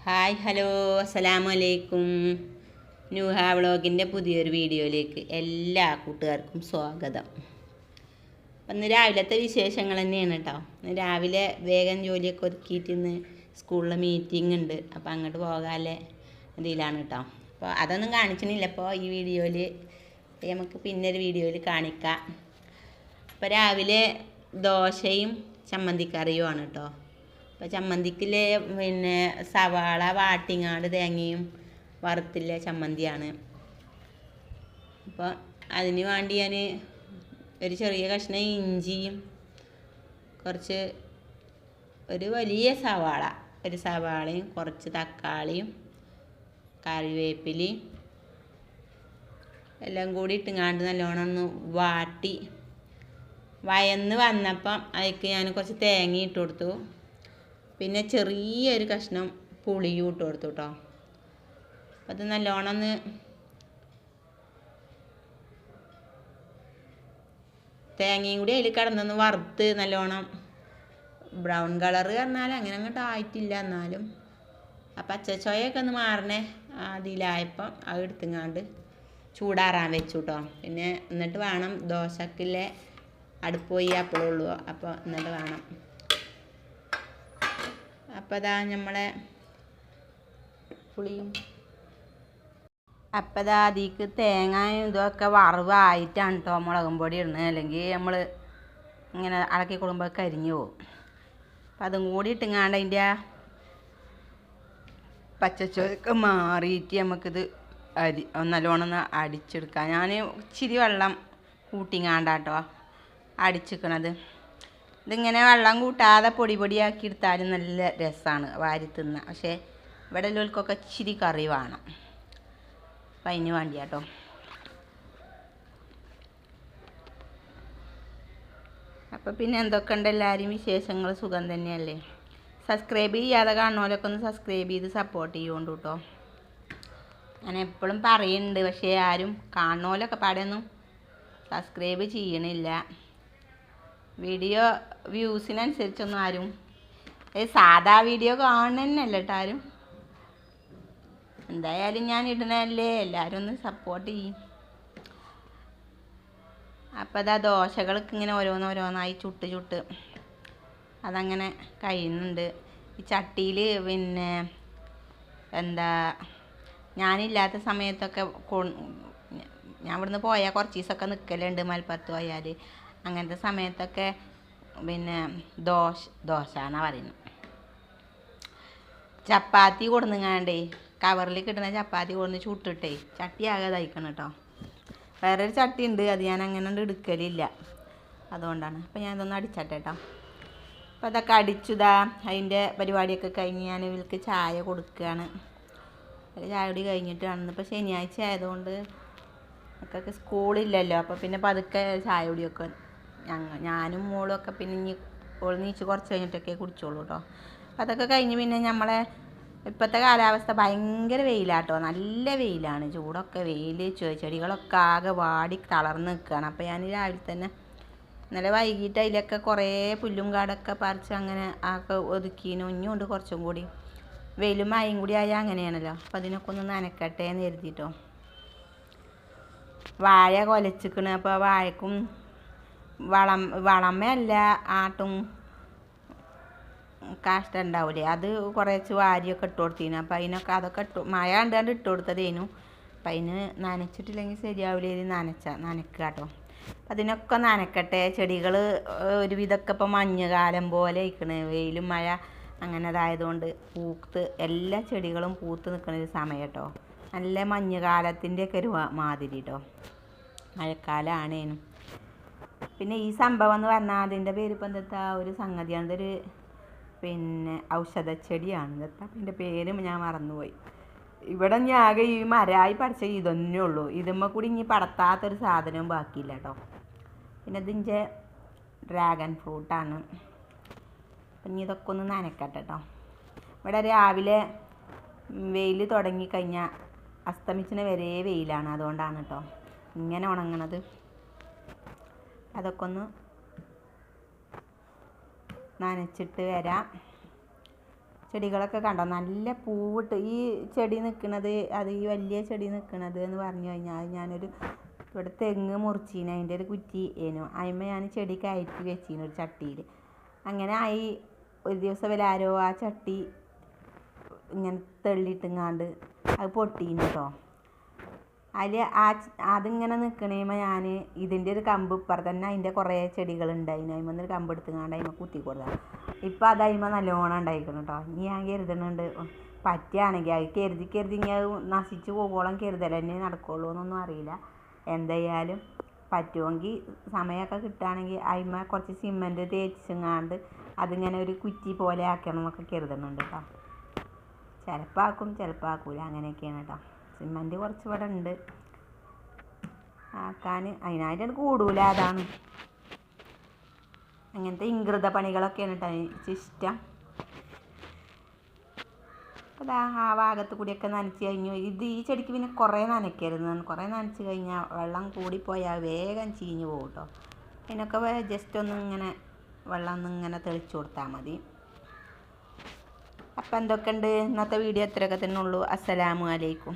Hi hello അസ്സലാമു അലൈക്കും. ന്യൂഹ വ്ളോഗിൻ്റെ പുതിയൊരു വീഡിയോയിലേക്ക് എല്ലാ കൂട്ടുകാർക്കും സ്വാഗതം. അപ്പം ഇന്ന് രാവിലത്തെ വിശേഷങ്ങൾ തന്നെയാണ് കേട്ടോ. ഇന്ന് രാവിലെ വേഗം ജോലിയൊക്കെ ഒതുക്കിയിട്ട് ഇന്ന് സ്കൂളിൽ മീറ്റിംഗ് ഉണ്ട്. അപ്പോൾ അങ്ങോട്ട് പോകാതെ ഇതിലാണ് കേട്ടോ. അപ്പോൾ അതൊന്നും കാണിച്ചിട്ടില്ല. അപ്പോൾ ഈ വീഡിയോയിൽ നമുക്ക് പിന്നെ ഒരു വീഡിയോയിൽ കാണിക്കാം. അപ്പോൾ രാവിലെ ദോശയും ചമ്മന്തിക്കറിയുമാണ് കേട്ടോ. അപ്പോൾ ചമ്മന്തിക്കിൽ പിന്നെ സവാള വാട്ടിങ്ങാട് തേങ്ങയും വറുത്തില്ല ചമ്മന്തിയാണ്. അപ്പോൾ അതിന് വേണ്ടി ഞാൻ ഒരു ചെറിയ കഷ്ണം ഇഞ്ചിയും കുറച്ച് ഒരു വലിയ സവാളയും കുറച്ച് തക്കാളിയും കറിവേപ്പിലയും എല്ലാം കൂടി ഇട്ടുങ്ങാണ്ട് നല്ലോണം ഒന്ന് വാട്ടി വയന്ന് വന്നപ്പം അതിലേക്ക് ഞാൻ കുറച്ച് തേങ്ങ ഇട്ട് കൊടുത്തു. പിന്നെ ചെറിയൊരു കഷ്ണം പുളിയും ഇട്ട് കൊടുത്തു കേട്ടോ. അത് നല്ലോണം ഒന്ന് തേങ്ങയും കൂടി അതിൽ കിടന്നൊന്ന് വറുത്ത് നല്ലോണം ബ്രൗൺ കളർ പറഞ്ഞാൽ അങ്ങനെ അങ്ങോട്ട് ആയിട്ടില്ല, എന്നാലും ആ പച്ചച്ചോയൊക്കെ ഒന്ന് മാറണേ അതിലായപ്പം അത് എടുത്തുങ്ങാണ്ട് ചൂടാറാൻ വെച്ചു കേട്ടോ. പിന്നെ എന്നിട്ട് വേണം ദോശക്കില്ലേ അടുപ്പ് പോയി അപ്പോഴുള്ളൂ. അപ്പോൾ എന്നിട്ട് വേണം. അപ്പോൾ അതാ നമ്മളെ പുളിയും അപ്പോൾ അതാ അതിക്ക് തേങ്ങയും ഇതൊക്കെ വറവായിട്ടാണ് കേട്ടോ മുളകും പൊടി ഇടുന്നത്. അല്ലെങ്കിൽ നമ്മൾ ഇങ്ങനെ ഇളക്കി കൊടുക്കുമ്പോൾ കരിഞ്ഞു പോകും. അപ്പം അതും കൂടി ഇട്ടുങ്ങാണ്ട് അതിൻ്റെ പച്ചച്ചോയൊക്കെ മാറിയിട്ട് നമുക്കിത് നല്ലോണം ഒന്ന് അടിച്ചെടുക്കാം. ഞാൻ ഇച്ചിരി വെള്ളം കൂട്ടിങ്ങാണ്ടാട്ടോ അടിച്ചിക്കണത്. ഇതിങ്ങനെ വെള്ളം കൂട്ടാതെ പൊടിയാക്കി എടുത്താലും നല്ല രസമാണ് വാരി തിന്നുക. പക്ഷേ ഇവിടെ ഉള്ളവർക്കൊക്കെ ഇച്ചിരി കറി വേണം. അപ്പം അതിന് വേണ്ടിയാട്ടോ. അപ്പം പിന്നെ എന്തൊക്കെ ഉണ്ട് എല്ലാവരും വിശേഷങ്ങൾ? സുഖം തന്നെയല്ലേ? സബ്സ്ക്രൈബ് ചെയ്യാതെ കാണുന്നവരൊക്കെ ഒന്ന് സബ്സ്ക്രൈബ് ചെയ്ത് സപ്പോർട്ട് ചെയ്യുകൊണ്ട് കേട്ടോ. ഞാൻ എപ്പോഴും പറയുന്നുണ്ട്, പക്ഷേ ആരും കാണുന്നവരൊക്കെ പാടെയൊന്നും സബ്സ്ക്രൈബ് ചെയ്യണില്ല. വീഡിയോ വ്യൂസിനനുസരിച്ചൊന്നും ആരും സാധാ വീഡിയോ കാണുന്നതന്നെയല്ല കേട്ടോ ആരും. എന്തായാലും ഞാൻ ഇടണല്ലേ, എല്ലാവരും ഒന്ന് സപ്പോർട്ട് ചെയ്യും. അപ്പം അതാ ദോശകൾക്ക് ഇങ്ങനെ ഓരോന്നായി ചുട്ട് അതങ്ങനെ കഴിയുന്നുണ്ട്. ഈ ചട്ടിയിൽ പിന്നെ എന്താ ഞാനില്ലാത്ത സമയത്തൊക്കെ ഞാൻ ഇവിടുന്ന് പോയാൽ കുറച്ച് ദിവസമൊക്കെ നിൽക്കലുണ്ട്. മലപ്പുറത്ത് പോയാൽ അങ്ങനത്തെ സമയത്തൊക്കെ പിന്നെ ദോശയാണ് പറയുന്നത്. ചപ്പാത്തി കൊടുങ്ങാണ്ടേ കവറിൽ കിട്ടുന്ന ചപ്പാത്തി കൊടുന്ന് ചുട്ടിട്ടേ ചട്ടി ആകെ തയ്ക്കണം കേട്ടോ. വേറൊരു ചട്ടി ഉണ്ട്, അത് ഞാൻ അങ്ങനെ എടുക്കലില്ല, അതുകൊണ്ടാണ്. അപ്പോൾ ഞാൻ ഇതൊന്ന് അടിച്ചട്ടെ കേട്ടോ. അപ്പോൾ അതൊക്കെ അടിച്ചുതാ അതിൻ്റെ പരിപാടിയൊക്കെ കഴിഞ്ഞ് ഞാൻ ഇവർക്ക് ചായ കൊടുക്കുകയാണ്. ചായ കൂടി കഴിഞ്ഞിട്ട് ഇപ്പോൾ ശനിയാഴ്ച ആയതുകൊണ്ട് മക്കൾക്ക് സ്കൂളില്ലല്ലോ. അപ്പോൾ പിന്നെ പതുക്കെ ചായ കുടിയൊക്കെ ഞാനും മോളും ഒക്കെ പിന്നെ ഇനി ഓൾ നീച്ച് കുറച്ച് കഴിഞ്ഞിട്ടൊക്കെ കുടിച്ചോളൂ കേട്ടോ. അപ്പോൾ അതൊക്കെ കഴിഞ്ഞ് പിന്നെ നമ്മളെ ഇപ്പോഴത്തെ കാലാവസ്ഥ ഭയങ്കര വെയിലാട്ടോ, നല്ല വെയിലാണ്. ചൂടൊക്കെ വെയിൽ ചെടികളൊക്കെ ആകെ വാടി തളർന്ന് നിൽക്കുകയാണ്. അപ്പോൾ ഞാൻ രാവിലെ തന്നെ ഇന്നലെ വൈകിട്ട് അതിലൊക്കെ കുറേ പുല്ലും കാടൊക്കെ പറിച്ച് അങ്ങനെ ആകെ ഒതുക്കിനും. ഇനിയുണ്ട് കുറച്ചും കൂടി. വെയിലും മഴയും കൂടി ആയാൽ അങ്ങനെയാണല്ലോ. അപ്പോൾ അതിനൊക്കെ ഒന്ന് നനക്കട്ടെ എന്ന് കരുതിയിട്ടോ. വാഴ കൊലച്ചിക്കണ്. അപ്പോൾ വാഴക്കും വളമല്ല ആട്ടും കാഷ്ടം ഉണ്ടാവില്ലേ, അത് കുറച്ച് വാരിയൊക്കെ ഇട്ട് കൊടുത്തിന്. അപ്പോൾ അതൊക്കെ മഴ കണ്ടാണ്ട് ഇട്ട് കൊടുത്തതേനു. അപ്പം അതിന് നനച്ചിട്ടില്ലെങ്കിൽ ശരിയാവില്ല. നനക്കുക കേട്ടോ. അതിനൊക്കെ നനക്കട്ടെ. ചെടികൾ ഒരുവിധമൊക്കെ ഇപ്പം മഞ്ഞുകാലം പോലെ ഇരിക്കണ്. വെയിലും മഴ അങ്ങനെ അതായതുകൊണ്ട് എല്ലാ ചെടികളും പൂത്ത് നിൽക്കുന്ന ഒരു സമയം കേട്ടോ. നല്ല മഞ്ഞുകാലത്തിൻ്റെയൊക്കെ ഒരു മാതിരി കേട്ടോ. മഴക്കാലമാണേനും. പിന്നെ ഈ സംഭവം എന്ന് പറഞ്ഞാൽ അതിൻ്റെ പേര് ഇപ്പം എന്താ ഒരു സംഗതിയാണ്. ഇതൊരു പിന്നെ ഔഷധച്ചെടിയാണ്. ഇതെത്താ അതിൻ്റെ പേര് ഞാൻ മറന്നുപോയി. ഇവിടെ ഞാൻ ആകെ ഈ മരമായി പഠിച്ച ഇതൊന്നേ ഉള്ളൂ. ഇതുമ്മ കൂടി ഇനി പടത്താത്തൊരു സാധനവും ബാക്കിയില്ല കേട്ടോ. പിന്നെ ഇതിൻ്റെ ഡ്രാഗൺ ഫ്രൂട്ടാണ്. അപ്പം ഇനി ഇതൊക്കെ ഒന്ന് നനക്കട്ടെ കേട്ടോ. ഇവിടെ രാവിലെ വെയിൽ തുടങ്ങിക്കഴിഞ്ഞാൽ അസ്തമിച്ചിന് വരെ വെയിലാണ്, അതുകൊണ്ടാണ് കേട്ടോ ഇങ്ങനെ ഉണങ്ങണത്. അതൊക്കെ ഒന്ന് നനച്ചിട്ട് വരാം. ചെടികളൊക്കെ കണ്ടോ നല്ല പൂവിട്ട് ഈ ചെടി നിൽക്കുന്നത് അത് ഈ വലിയ ചെടി നിൽക്കുന്നത് എന്ന് പറഞ്ഞു കഴിഞ്ഞാൽ ഞാനൊരു ഇവിടെ തെങ്ങ് മുറിച്ചീന് അതിൻ്റെ ഒരു കുറ്റി ഏനു അതിന്മേൽ ഞാൻ ചെടി കയറ്റി വെച്ചീന് ഒരു ചട്ടിയിൽ. അങ്ങനെ ആയി ഒരു ദിവസം ആരോ ആ ചട്ടി ഇങ്ങനെ തെള്ളിയിട്ടിങ്ങാണ്ട് അത് പൊട്ടീന് കേട്ടോ. അതിൽ അതിങ്ങനെ നിൽക്കണേമ്മ ഞാൻ ഇതിൻ്റെ ഒരു കമ്പ് ഇപ്പുറത്ത് തന്നെ അതിൻ്റെ കുറേ ചെടികളുണ്ടായിന് അതിന്മേൽ ഒരു കമ്പ് എടുത്തുങ്ങാണ്ട് അതിന്മേൽ കുത്തി കൊടുത്തതാണ്. ഇപ്പം അത് അതിന്മേൽ നല്ലോണം ഉണ്ടായിക്കണം കേട്ടോ. ഇനി ഞാൻ കരുതുന്നുണ്ട് പറ്റുകയാണെങ്കിൽ അത് കരുതി ഇനി അത് നശിച്ച് പോകോളം കരുതൽ തന്നെ നടക്കുള്ളൂ എന്നൊന്നും അറിയില്ല. എന്തായാലും പറ്റുമെങ്കിൽ സമയമൊക്കെ കിട്ടുകയാണെങ്കിൽ അതിന്മേൽ കുറച്ച് സിമൻറ്റ് തേച്ചിങ്ങാണ്ട് അതിങ്ങനെ ഒരു കുറ്റി പോലെ ആക്കണം എന്നൊക്കെ കരുതുന്നുണ്ട് കേട്ടോ. ചിലപ്പോൾ ആക്കും ചിലപ്പോൾ ആക്കൂല അങ്ങനെയൊക്കെയാണ് കേട്ടോ. സിമൻറ്റ് കുറച്ച് ഇവിടെ ഉണ്ട് ആക്കാൻ, അതിനായിട്ടാണ് കൂടൂല. അതാണ് അങ്ങനത്തെ ഇംഗൃത പണികളൊക്കെയാണ് കേട്ടോ എനിക്കിഷ്ടം. അതാ ആ ഭാഗത്ത് കൂടിയൊക്കെ നനച്ച് കഴിഞ്ഞു. ഈ ചെടിക്ക് പിന്നെ കുറേ നനയ്ക്കരുത്. കുറേ നനച്ച് കഴിഞ്ഞാൽ വെള്ളം കൂടിപ്പോയാൽ വേഗം ചീഞ്ഞ് പോകും കേട്ടോ. അതിനൊക്കെ ജസ്റ്റ് ഒന്ന് ഇങ്ങനെ വെള്ളം ഒന്നിങ്ങനെ തെളിച്ച് കൊടുത്താൽ മതി. അപ്പം എന്തൊക്കെയുണ്ട് ഇന്നത്തെ വീഡിയോ ഇത്രയൊക്കെ തന്നെ ഉള്ളൂ. അസ്സലാമു അലൈക്കും.